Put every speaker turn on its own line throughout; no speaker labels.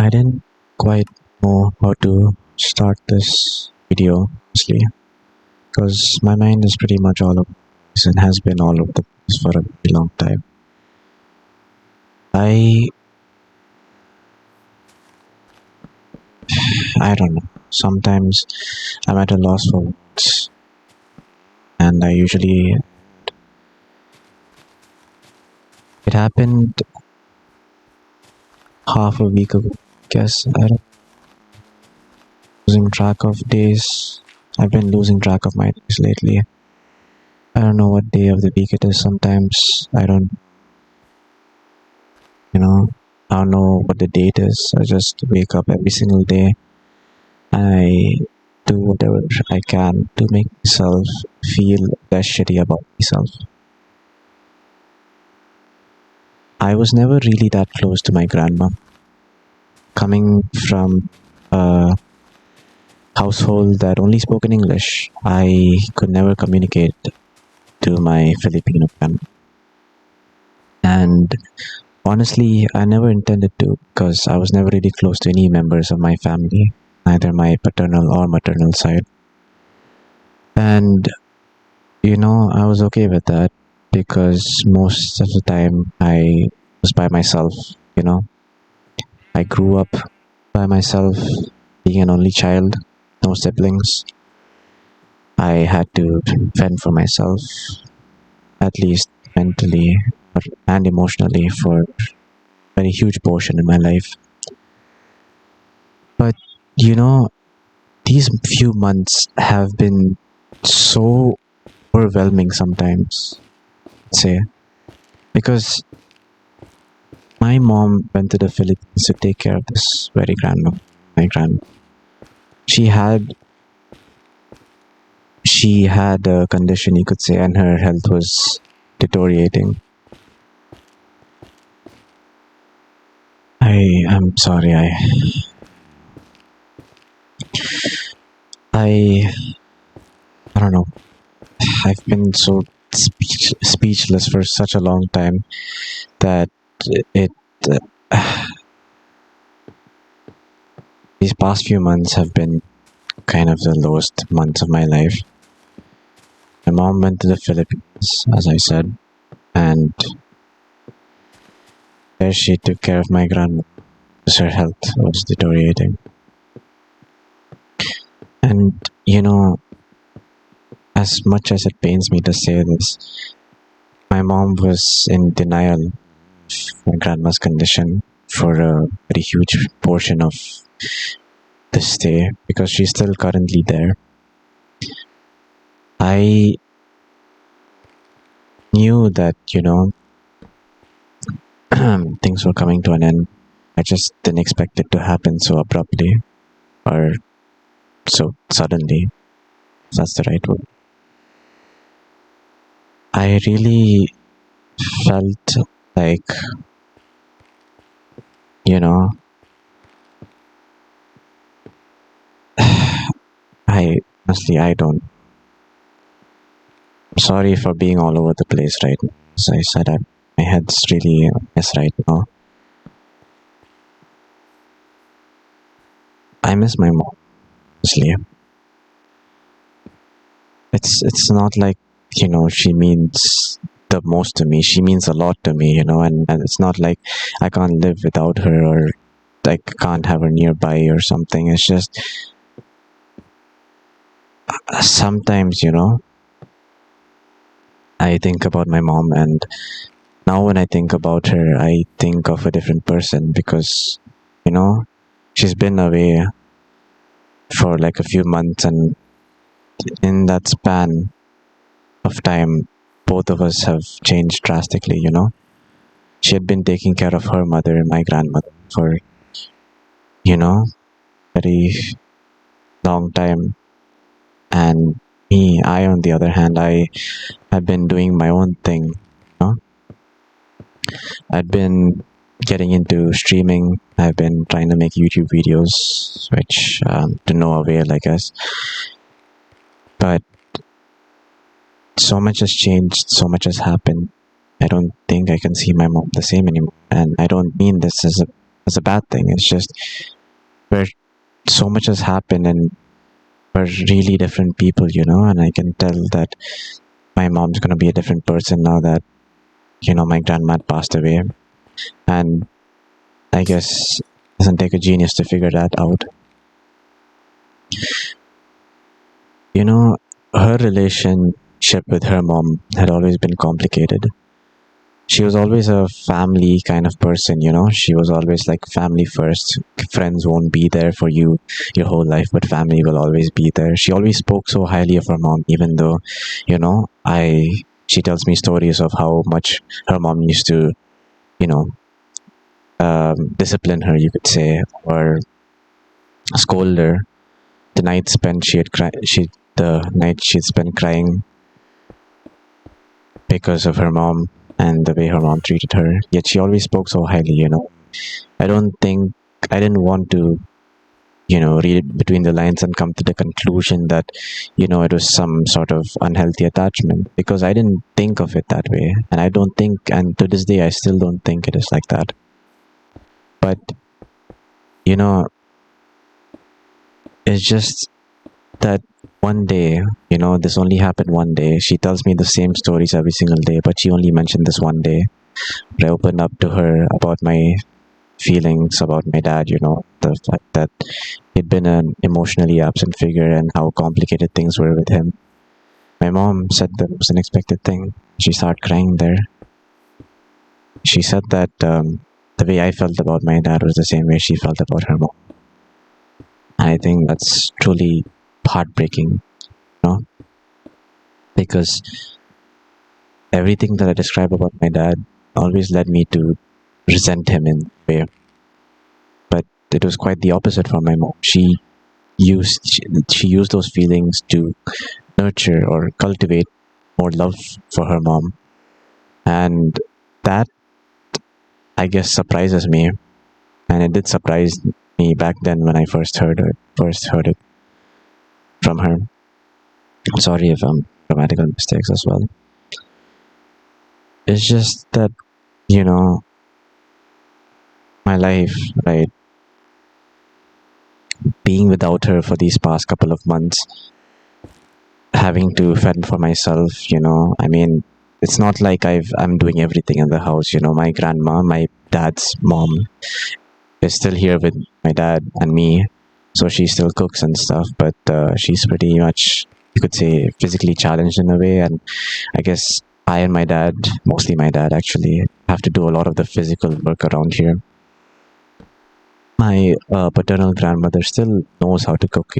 I didn't quite know how to start this video, honestly, because my mind is pretty much all over the place and has been all over the place for a very long time. I I don't know. Sometimes I'm at a loss for words, and it happened half a week ago. Guess I don't losing track of days. I've been losing track of my days lately. I don't know what day of the week it is sometimes. You know, I don't know what the date is. I just wake up every single day. I do whatever I can to make myself feel less shitty about myself. I was never really that close to my grandma. Coming from a household that only spoke in English, I could never communicate to my Filipino grandma. And honestly, I never intended to because I was never really close to any members of my family, neither my paternal or maternal side. And I was okay with that because most of the time I was by myself. I grew up by myself, being an only child, no siblings. I had to fend for myself, at least mentally and emotionally, for a very huge portion in my life. But these few months have been so overwhelming sometimes, say, because my mom went to the Philippines to take care of this very my grandma. She had a condition, you could say, and her health was deteriorating. I'm sorry. I don't know. I've been so speechless for such a long time that it these past few months have been kind of the lowest months of my life. My mom went to the Philippines, as I said, and there she took care of my grandma because her health was deteriorating. And as much as it pains me to say this, my mom was in denial of my grandma's condition for a very huge portion of the stay because she's still currently there. I knew that, things were coming to an end. I just didn't expect it to happen so abruptly or so suddenly. If that's the right word. I really felt like, I don't. I'm sorry for being all over the place right now. As I said, my head's really a mess right now. I miss my mom, honestly. It's not like, she means the most to me. She means a lot to me, and it's not like I can't live without her or I can't have her nearby or something. It's just sometimes, I think about my mom, and now when I think about her, I think of a different person because, she's been away for like a few months, and in that span of time, both of us have changed drastically, She had been taking care of her mother and my grandmother for, very long time. And I on the other hand, I have been doing my own thing. I've been getting into streaming. I've been trying to make YouTube videos, which to no avail, I guess. But so much has changed, so much has happened. I don't think I can see my mom the same anymore. And I don't mean this as as a bad thing. It's just where so much has happened and we're really different people, and I can tell that my mom's gonna be a different person now that, my grandma passed away. And I guess it doesn't take a genius to figure that out. You know, her relationship with her mom had always been complicated. She was always a family kind of person, She was always like family first. Friends won't be there for you your whole life, but family will always be there. She always spoke so highly of her mom, even though, she tells me stories of how much her mom used to, you know, discipline her, you could say, or scold her. The night spent she had the night she'd spent crying because of her mom and the way her mom treated her. Yet she always spoke so highly, I don't think I didn't want to, read it between the lines and come to the conclusion that, it was some sort of unhealthy attachment, because I didn't think of it that way. And I don't think, and to this day, I still don't think it is like that. But, you know, it's just that one day, this only happened one day. She tells me the same stories every single day, but she only mentioned this one day. I opened up to her about my feelings about my dad, the fact that he'd been an emotionally absent figure and how complicated things were with him. My mom said the most unexpected thing. She started crying there. She said that the way I felt about my dad was the same way she felt about her mom. And I think that's truly heartbreaking, because everything that I describe about my dad always led me to resent him in a way. But it was quite the opposite from my mom. She used those feelings to nurture or cultivate more love for her mom. And that, I guess, surprises me. And it did surprise me back then when I first heard it from her. I'm sorry if I'm grammatical mistakes as well. It's just that, my life, right, being without her for these past couple of months, having to fend for myself, I mean, it's not like I'm doing everything in the house, my grandma, my dad's mom, is still here with my dad and me, so she still cooks and stuff, but she's pretty much, you could say, physically challenged in a way. And I guess I and my dad, mostly my dad actually, have to do a lot of the physical work around here. My paternal grandmother still knows how to cook,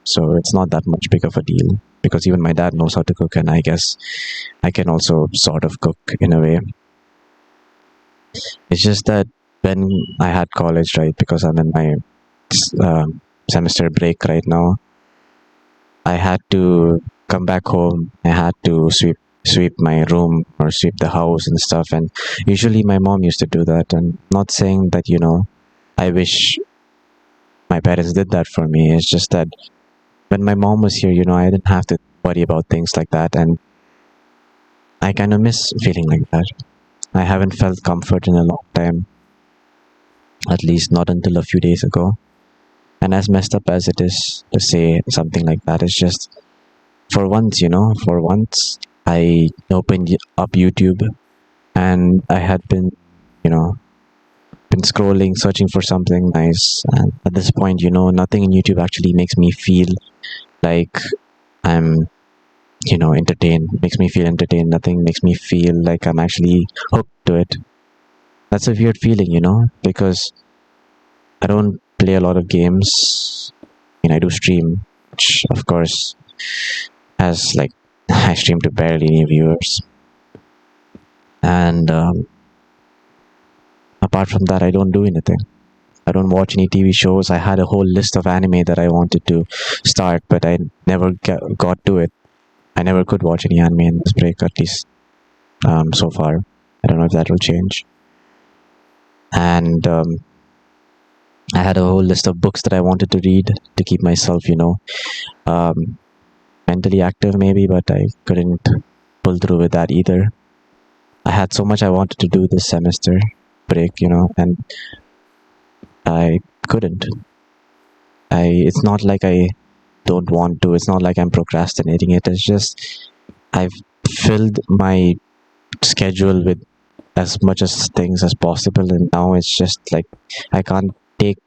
so it's not that much big of a deal, because even my dad knows how to cook, and I guess I can also sort of cook in a way. It's just that when I had college, right, because I'm in my semester break right now, I had to come back home. I had to sweep my room or sweep the house and stuff, and usually my mom used to do that. And not saying that, I wish my parents did that for me. It's just that when my mom was here, I didn't have to worry about things like that, and I kind of miss feeling like that. I haven't felt comfort in a long time, at least not until a few days ago. And as messed up as it is to say something like that, it's just, for once, I opened up YouTube, and I had been, been scrolling, searching for something nice. And at this point, nothing in YouTube actually makes me feel like I'm, entertained. Makes me feel entertained. Nothing makes me feel like I'm actually hooked to it. That's a weird feeling, because I don't play a lot of games. I do stream, which of course has like I stream to barely any viewers. And apart from that, I don't do anything. I don't watch any TV shows. I had a whole list of anime that I wanted to start, but I never got to it. I never could watch any anime in this break, at least so far. I don't know if that will change. And I had a whole list of books that I wanted to read to keep myself, mentally active maybe, but I couldn't pull through with that either. I had so much I wanted to do this semester break, and I couldn't. It's not like I don't want to. It's not like I'm procrastinating it. It's just I've filled my schedule with as much as things as possible, and now it's just like I can't take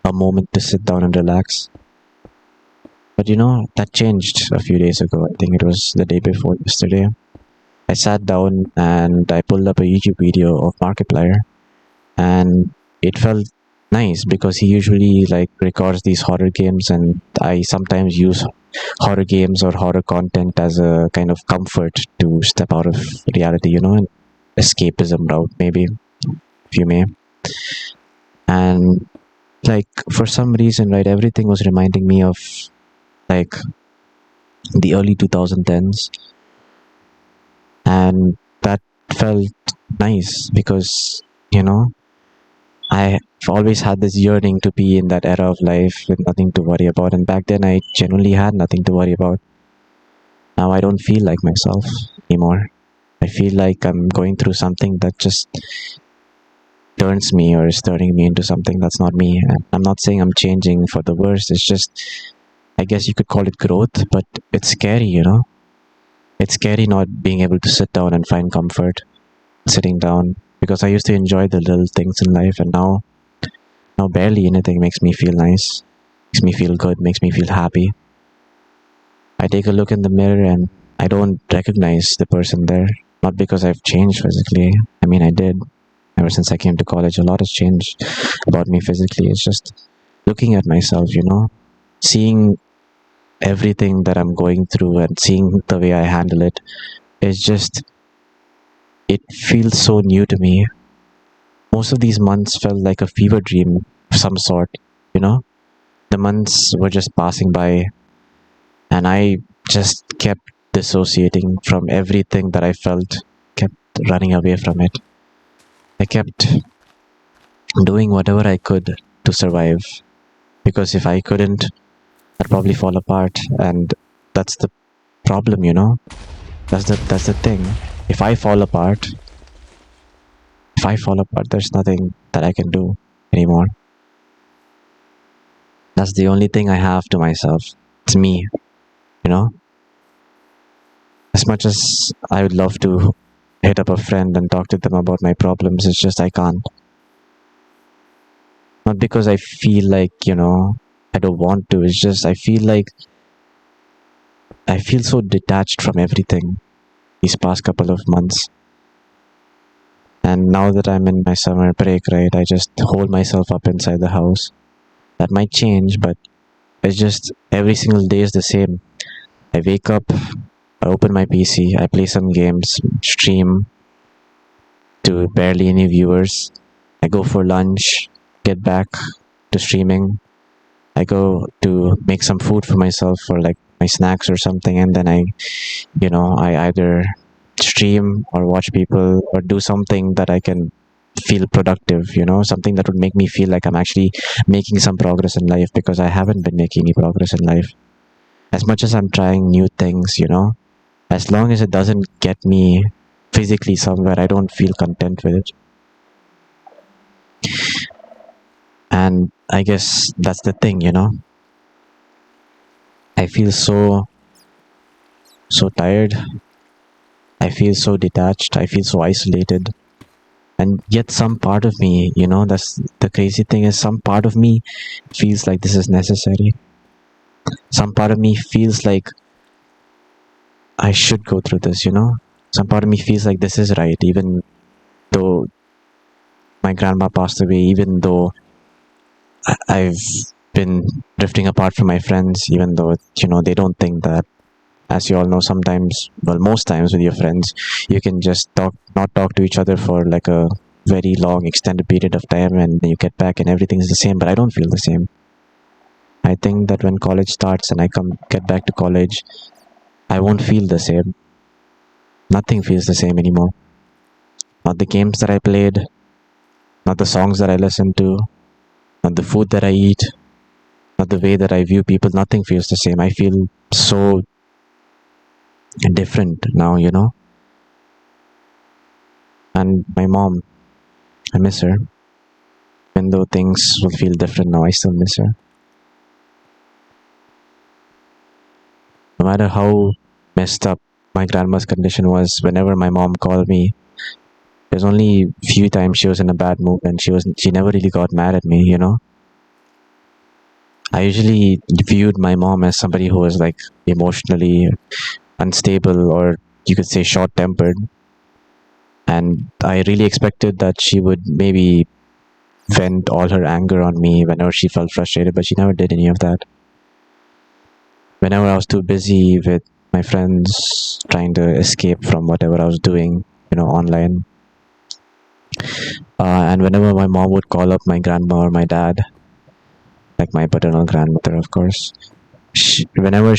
a moment to sit down and relax. But that changed a few days ago. I think it was the day before yesterday. I sat down and I pulled up a YouTube video of Markiplier, and it felt nice because he usually like records these horror games, and I sometimes use horror games or horror content as a kind of comfort to step out of reality, and escapism route, maybe, if you may. And like for some reason, right, everything was reminding me of like the early 2010s, and that felt nice because I've always had this yearning to be in that era of life with nothing to worry about, and back then I genuinely had nothing to worry about. Now I don't feel like myself anymore. I feel like I'm going through something that just turns me or is turning me into something that's not me. And I'm not saying I'm changing for the worse. It's just, I guess you could call it growth, but it's scary. It's scary not being able to sit down and find comfort sitting down, because I used to enjoy the little things in life, and now barely anything makes me feel nice, makes me feel good, makes me feel happy. I take a look in the mirror and I don't recognize the person there. Not because I've changed physically. I mean, I did. Ever since I came to college, a lot has changed about me physically. It's just looking at myself, seeing everything that I'm going through and seeing the way I handle it. It's just, it feels so new to me. Most of these months felt like a fever dream of some sort, you know? The months were just passing by, and I just kept dissociating from everything that I felt, kept running away from it. I kept doing whatever I could to survive, because if I couldn't, I'd probably fall apart, and that's the problem. That's the thing. If I fall apart, there's nothing that I can do anymore. That's the only thing I have to myself. It's me, you know? As much as I would love to hit up a friend and talk to them about my problems, it's just I can't. Not because I feel like, I don't want to. It's just I feel like I feel so detached from everything these past couple of months. And now that I'm in my summer break, right, I just hold myself up inside the house. That might change, but it's just every single day is the same. I wake up, I open my PC, I play some games, stream to barely any viewers. I go for lunch, get back to streaming. I go to make some food for myself for like my snacks or something, and then I either stream or watch people or do something that I can feel productive, something that would make me feel like I'm actually making some progress in life, because I haven't been making any progress in life. As much as I'm trying new things, as long as it doesn't get me physically somewhere, I don't feel content with it. And I guess that's the thing, I feel so tired. I feel so detached. I feel so isolated. And yet some part of me, that's the crazy thing, is some part of me feels like this is necessary. Some part of me feels like I should go through this. Some part of me feels like this is right, even though my grandma passed away, even though I've been drifting apart from my friends, even though they don't think that. As you all know, sometimes, well, most times with your friends, you can just not talk to each other for like a very long extended period of time, and then you get back and everything's the same. But I don't feel the same. I think that when college starts and I get back to college, I won't feel the same. Nothing feels the same anymore. Not the games that I played, not the songs that I listened to, not the food that I eat, not the way that I view people. Nothing feels the same. I feel so different now. And my mom, I miss her. Even though things will feel different now, I still miss her. No matter how messed up my grandma's condition was, whenever my mom called me, there's only few times she was in a bad mood, and she never really got mad at me, you know. I usually viewed my mom as somebody who was like emotionally unstable, or you could say short tempered, and I really expected that she would maybe vent all her anger on me whenever she felt frustrated, but she never did any of that. Whenever I was too busy with my friends trying to escape from whatever I was doing, online, and whenever my mom would call up my grandma or my dad, like my paternal grandmother, of course, whenever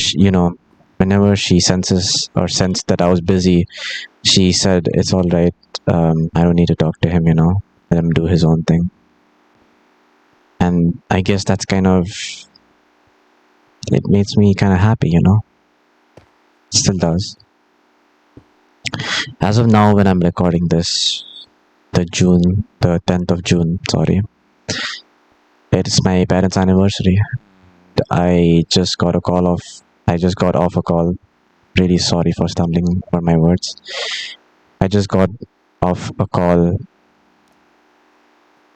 she senses or sensed that I was busy, she said, "It's all right. I don't need to talk to him. Let him do his own thing." And I guess that's it makes me kind of happy. Still does. As of now, when I'm recording this, the 10th of June, sorry, it's my parents' anniversary. I just got off a call. Really sorry for stumbling for my words. I just got off a call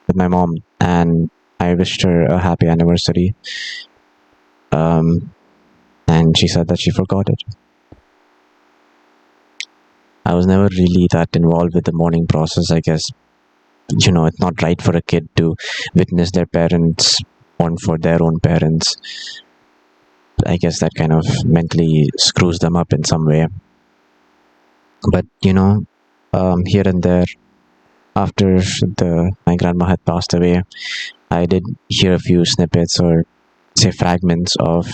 with my mom, and I wished her a happy anniversary. And she said that she forgot it. I was never really that involved with the mourning process, I guess. It's not right for a kid to witness their parents mourn for their own parents. I guess that kind of mentally screws them up in some way. But, here and there, after my grandma had passed away, I did hear a few snippets, or say fragments, of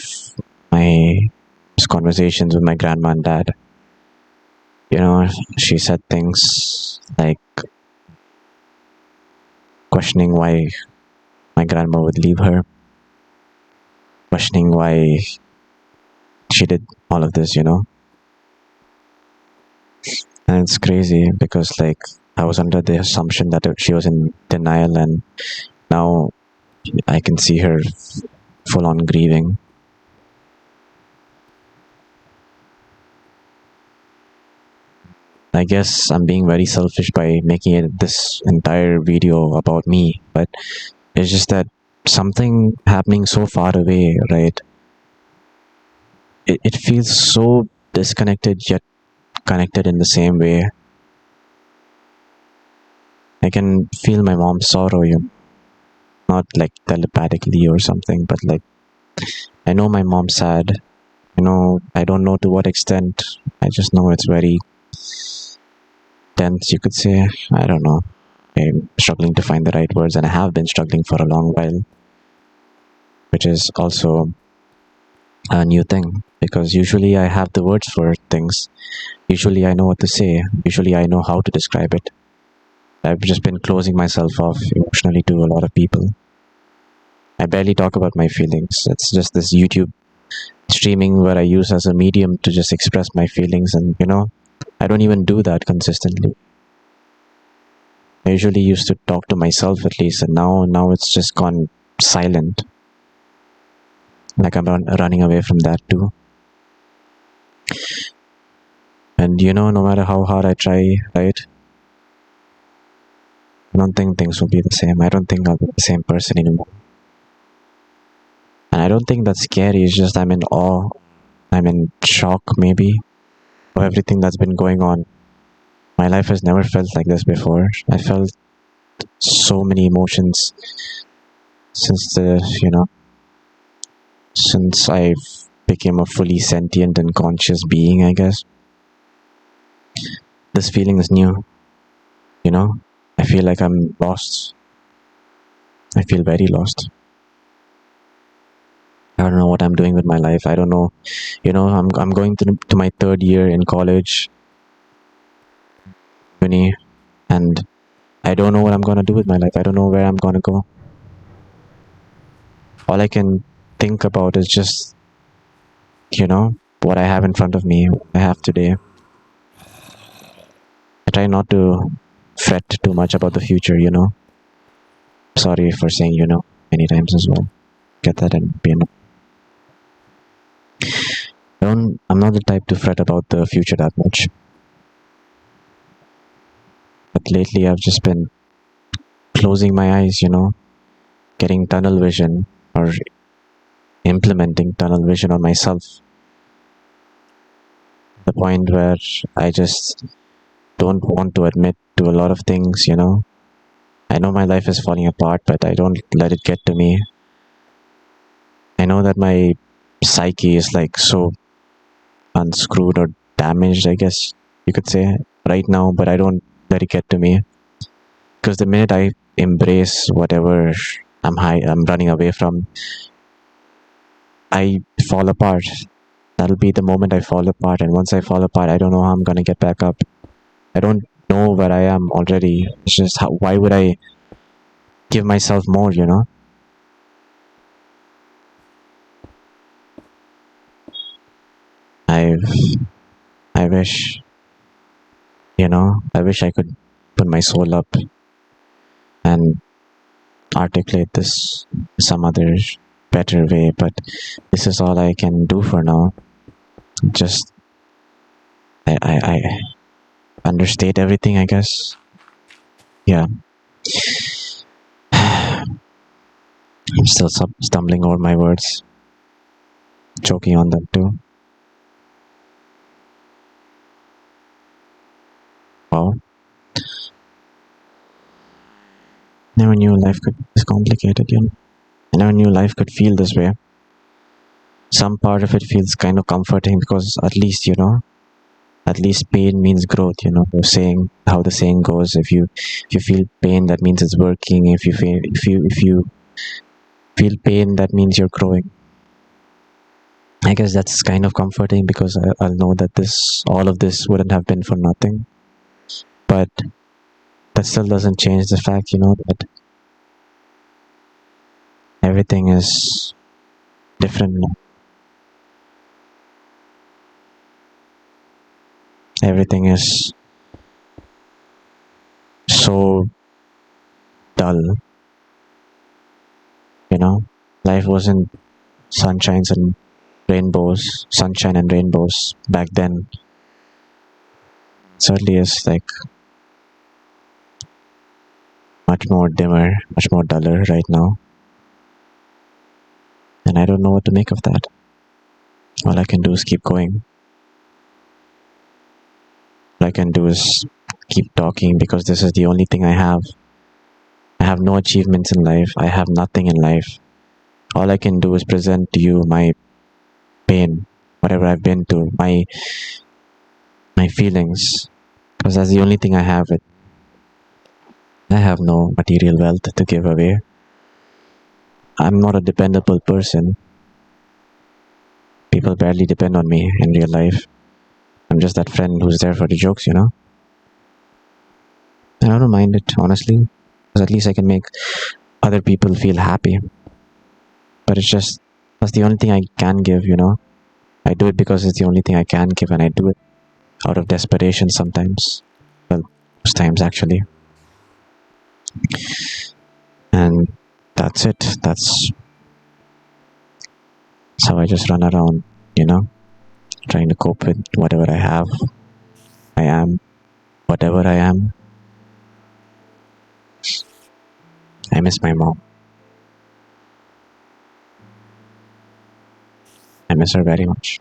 my conversations with my grandma and dad. She said things like questioning why my grandma would leave her, questioning why she did all of this, and it's crazy because I was under the assumption that she was in denial, and now I can see her full on grieving. I guess I'm being very selfish by making this entire video about me, but it's just that something happening so far away, right? It feels so disconnected yet connected in the same way. I can feel my mom's sorrow, not like telepathically or something, but I know my mom's sad. I don't know to what extent. I just know it's very tense, you could say. I don't know. I'm struggling to find the right words, and I have been struggling for a long while, which is also a new thing, because usually I have the words for things. Usually I know what to say. Usually I know how to describe it. I've just been closing myself off emotionally to a lot of people. I barely talk about my feelings. It's just this YouTube streaming where I use as a medium to just express my feelings, and I don't even do that consistently. I usually used to talk to myself at least, and now it's just gone silent. Like I'm running away from that too. And no matter how hard I try, right, I don't think things will be the same. I don't think I'll be the same person anymore. And I don't think that's scary. It's just I'm in awe. I'm in shock, maybe, of everything that's been going on. My life has never felt like this before. I felt so many emotions since since I became a fully sentient and conscious being, I guess. This feeling is new. I feel like I'm lost. I feel very lost. I don't know what I'm doing with my life. I don't know. I'm going to my third year in college, uni, and I don't know what I'm gonna do with my life. I don't know where I'm gonna go. All I can think about is just, what I have in front of me, what I have today. I try not to fret too much about the future, Sorry for saying many times as well. Get that and I'm not the type to fret about the future that much. But lately I've just been closing my eyes, getting tunnel vision or implementing tunnel vision on myself. The point where I just don't want to admit to a lot of things, I know my life is falling apart, but I don't let it get to me. I know that my psyche is like so unscrewed or damaged, I guess you could say, right now, but I don't let it get to me. Because the minute I embrace whatever I'm running away from, I fall apart. That'll be the moment I fall apart, and once I fall apart, I don't know how I'm gonna get back up. I don't know where I am already. It's just why would I give myself more, I've I wish, I wish I could put my soul up and articulate this some other better way, but this is all I can do for now. Just I understate everything, I guess. Yeah, I'm still stumbling over my words, choking on them too. Wow, never knew life could be this complicated. I never knew life could feel this way. Some part of it feels kind of comforting because at least pain means growth. The saying, how the saying goes, if you feel pain, that means it's working. If you feel pain, that means you're growing. I guess that's kind of comforting because I'll know that all of this wouldn't have been for nothing. But that still doesn't change the fact, that everything is different now. Everything is so dull. Life wasn't sunshine and rainbows back then. Certainly is like much more dimmer, much more duller right now. And I don't know what to make of that. All I can do is keep going. All I can do is keep talking because this is the only thing I have. I have no achievements in life. I have nothing in life. All I can do is present to you my pain, whatever I've been to, my feelings, because that's the only thing I have. I have no material wealth to give away. I'm not a dependable person. People barely depend on me in real life. I'm just that friend who's there for the jokes, And I don't mind it, honestly, because at least I can make other people feel happy. But that's the only thing I can give, I do it because it's the only thing I can give, and I do it out of desperation sometimes. Well, most times actually. And that's it. That's how I just run around, trying to cope with whatever I have. I am whatever I am. I miss my mom. I miss her very much.